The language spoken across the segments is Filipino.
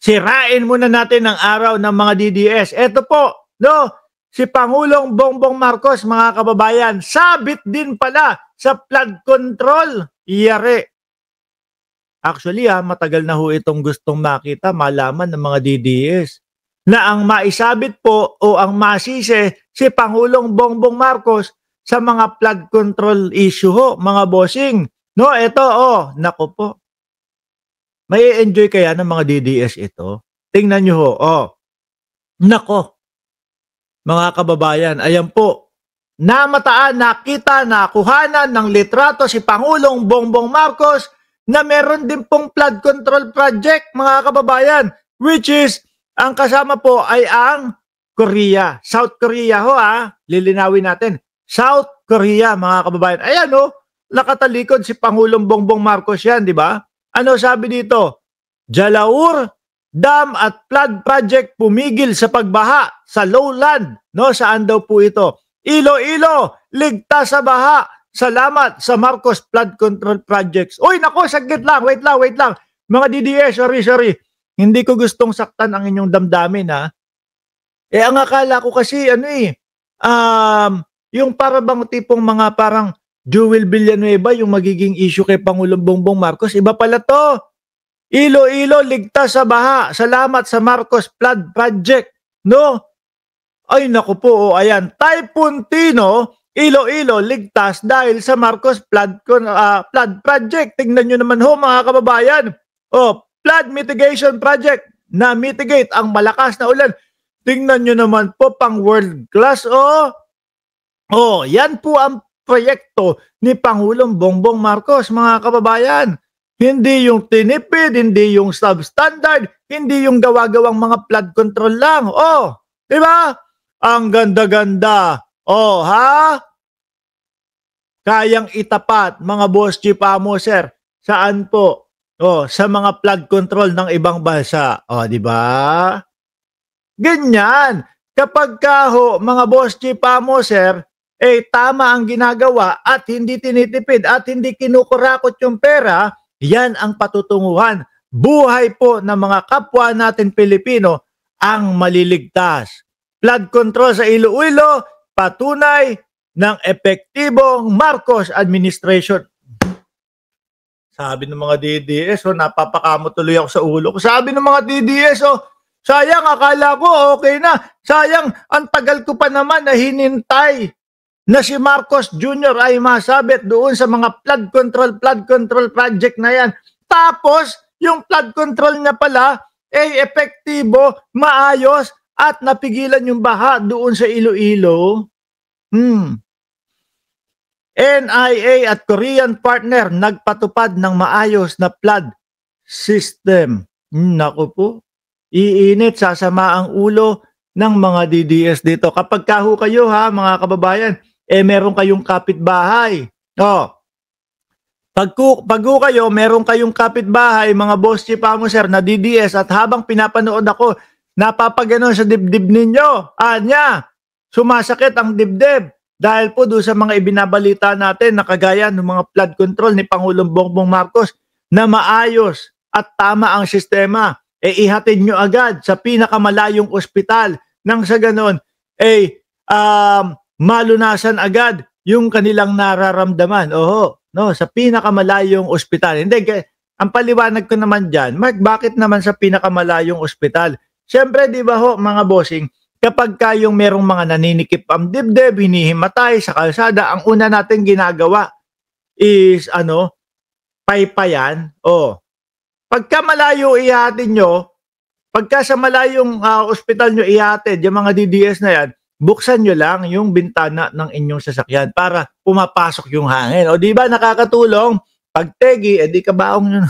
Sirain muna natin ang araw ng mga DDS. Ito po, no, si Pangulong Bongbong Marcos, mga kababayan, sabit din pala sa flood control. Iyari. Actually, matagal na ho itong gustong makita, malaman ng mga DDS na ang maisabit po o ang masisi si Pangulong Bongbong Marcos sa mga flood control issue ho, mga bossing. No, ito, nako po. May enjoy kaya ng mga DDS ito? Tingnan nyo ho, nako. Mga kababayan, ayan po. Namataan, nakita, nakuhanan ng litrato si Pangulong Bongbong Marcos na meron din pong flood control project, mga kababayan, which is, ang kasama po ay ang Korea. South Korea ho, lilinawin natin. South Korea, mga kababayan. Ayan nakatalikod si Pangulong Bongbong Marcos yan, di ba? Ano sabi dito? Jalaur Dam at Flood Project pumigil sa pagbaha sa lowland. No, saan daw po ito? Iloilo, ligtas sa baha. Salamat sa Marcos Flood Control Projects. Uy, nako, saglit lang. Wait lang. Mga DDS, sorry. Hindi ko gustong saktan ang inyong damdamin, ang akala ko kasi, yung parang tipong mga parang Jewel Villanueva, yung magiging issue kay Pangulong Bongbong Marcos, iba pala to. Iloilo, ligtas sa baha. Salamat sa Marcos Flood Project. No? Ay, naku po, ayan. Typhoon Tino, Iloilo, ligtas dahil sa Marcos Flood Project. Tingnan nyo naman ho, mga kababayan. Flood Mitigation Project na mitigate ang malakas na ulan. Tingnan nyo naman po, pang world class, yan po ang proyekto ni Pangulong Bongbong Marcos, mga kababayan. Hindi yung tinipid, hindi yung substandard, hindi yung gawa-gawang mga flood control lang. Di ba? Ang ganda-ganda. Kayang itapat, mga boss chief sir. Saan po? Sa mga flood control ng ibang bansa. Di ba? Ganyan. Kapag mga boss chief sir, tama ang ginagawa at hindi tinitipid at hindi kinukurakot yung pera, yan ang patutunguhan. Buhay po ng mga kapwa natin Pilipino ang maliligtas. Flood control sa Iloilo, patunay ng epektibong Marcos administration. Sabi ng mga DDS, napapakamot tuloy ako sa ulo ko. Sabi ng mga DDS, sayang, akala ko okay na. Sayang, ang tagal ko pa naman na hinintay na si Marcos Jr. ay masabit doon sa mga flood control project na yan. Tapos, yung flood control niya pala ay epektibo, maayos, at napigilan yung baha doon sa Iloilo. NIA at Korean partner nagpatupad ng maayos na flood system. Naku po, iinit, sasama ang ulo ng mga DDS dito. Kapag kayo mga kababayan, meron kayong kapitbahay. Pag kayo, meron kayong kapitbahay, mga boss chief sir, na DDS, at habang pinapanood ako, napapagano sa dibdib ninyo. Sumasakit ang dibdib. Dahil po doon sa mga ibinabalita natin na kagaya ng mga flood control ni Pangulong Bongbong Marcos na maayos at tama ang sistema, ihatid nyo agad sa pinakamalayong ospital nang sa ganon, malunasan agad yung kanilang nararamdaman. Sa pinakamalayong ospital. Hindi, ang paliwanag ko naman dyan, Mark, bakit naman sa pinakamalayong ospital? Siyempre, di ba mga bossing, kapag kayong merong mga naninikip ang dibdib, hinihimatay sa kalsada, ang una natin ginagawa is, paypayan. Pagka malayo ihatid nyo, pagka sa malayong ospital nyo ihatid, yung mga DDS na yan, buksan nyo lang yung bintana ng inyong sasakyan para pumapasok yung hangin. Di ba nakakatulong? Pag tegi, di kabaong nyo.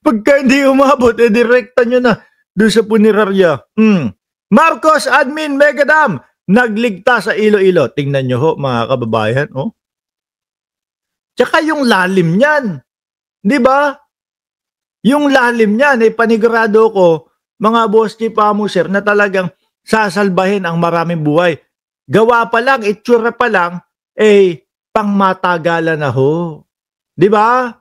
pagka hindi umabot, direkta nyo na doon sa punerarya. Marcos Admin Megadam nagligtas sa Iloilo. Tingnan nyo ho, mga kababayan. Tsaka yung lalim niyan. Di ba? Yung lalim niyan, panigurado ko, mga boss chief sir, na talagang sasalbahin ang maraming buhay. Gawa pa lang, itsura pa lang, pangmatagalan na ho. Di ba?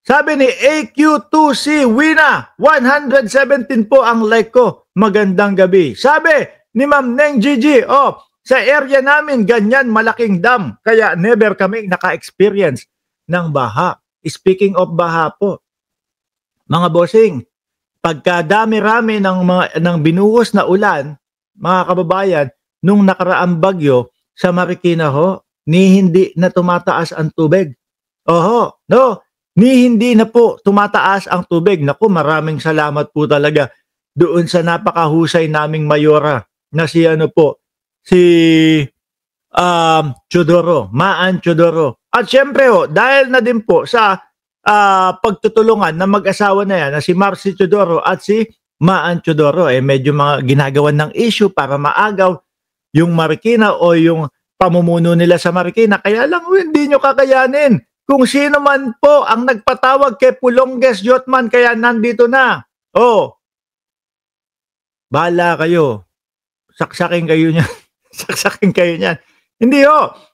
Sabi ni AQ2C Wina, 117 po ang like ko. Magandang gabi. Sabi ni Ma'am Neng Gigi, sa area namin ganyan malaking dam. Kaya never kami naka-experience ng baha. Speaking of baha po, mga bossing, pagkadami-rami ng binuhos na ulan, mga kababayan, nung nakaraang bagyo sa Marikina ho, ni hindi na tumataas ang tubig. Ni hindi na po tumataas ang tubig. Naku, maraming salamat po talaga doon sa napakahusay naming mayora na si Chodoro, Maan Chodoro. At syempre dahil na din po sa pagtutulungan ng mag-asawa na yan na si Marcy Chodoro at si Maan Chodoro, medyo mga ginagawan ng issue para maagaw yung Marikina o yung pamumuno nila sa Marikina. Kaya lang hindi nyo kakayanin. Kung sino man po ang nagpatawag kay Pulonges Yotman, kaya nandito na. Bahala kayo. Saksakin kayo niyan. Saksakin kayo niyan. Hindi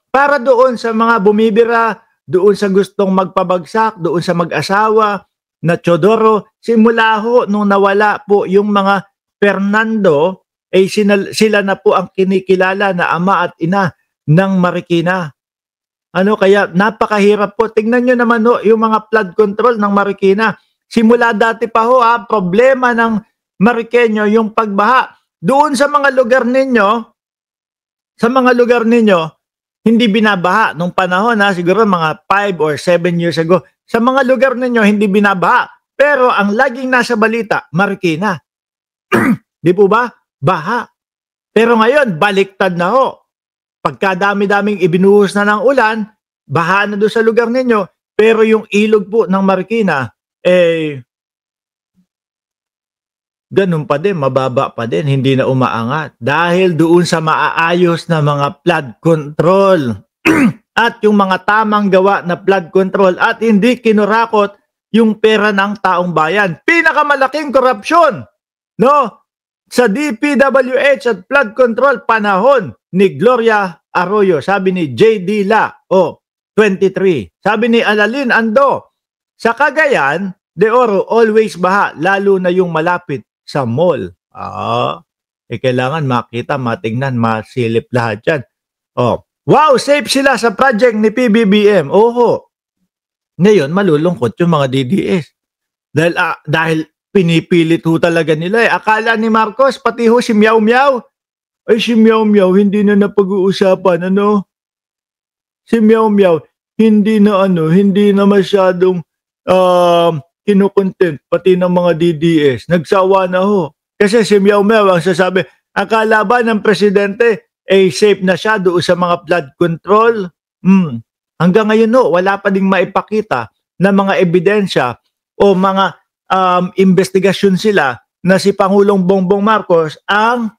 para doon sa mga bumibira, doon sa gustong magpabagsak, doon sa mag-asawa na Chodoro, simula nung nawala po yung mga Fernando, sila na po ang kinikilala na ama at ina ng Marikina. Kaya napakahirap po. Tingnan nyo naman yung mga flood control ng Marikina. Simula dati pa problema ng Marikeño yung pagbaha. Doon sa mga lugar ninyo, hindi binabaha nung panahon siguro mga 5 or 7 years ago. Sa mga lugar ninyo, hindi binabaha. Pero ang laging nasa balita, Marikina. Di po ba? Baha. Pero ngayon, baliktad na Pagkadami-daming ibinuhos na ng ulan, baha na doon sa lugar ninyo, pero yung ilog po ng Marikina, ganun pa din, mababa pa din, hindi na umaangat. Dahil doon sa maaayos na mga flood control at yung mga tamang gawa na flood control at hindi kinurakot yung pera ng taong bayan. Pinakamalaking korupsyon, sa DPWH at flood control panahon ni Gloria Arroyo. Sabi ni J.D. La, 23. Sabi ni Alalin Ando, sa Cagayan de Oro, always baha, lalo na yung malapit sa mall. Kailangan makita, matingnan, masilip lahat yan. Wow, safe sila sa project ni PBBM. Ngayon, malulungkot yung mga DDS. Dahil pinipilit talaga nila. Akala ni Marcos, pati si Miao Miao. Si Miao Miao, hindi na napag-uusapan, Si Miao Miao, hindi na masyadong kinukontent, pati ng mga DDS. Nagsawa na Kasi si Miao Miao ang sasabi, akala ba ng presidente, safe na siya doon sa mga flood control? Hanggang ngayon wala pa ding maipakita na mga ebidensya o mga investigasyon sila na si Pangulong Bongbong Marcos ang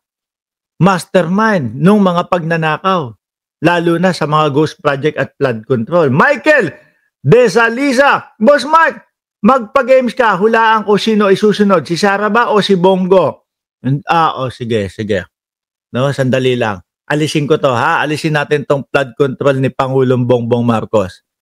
mastermind ng mga pagnanakaw, lalo na sa mga ghost project at flood control. Michael Desaliza, Boss Mike, magpa-games ka, hulaan ko sino isusunod, si Sara ba o si Bongo? Sige. Sandali lang. Alisin ko to Alisin natin tong flood control ni Pangulong Bongbong Marcos.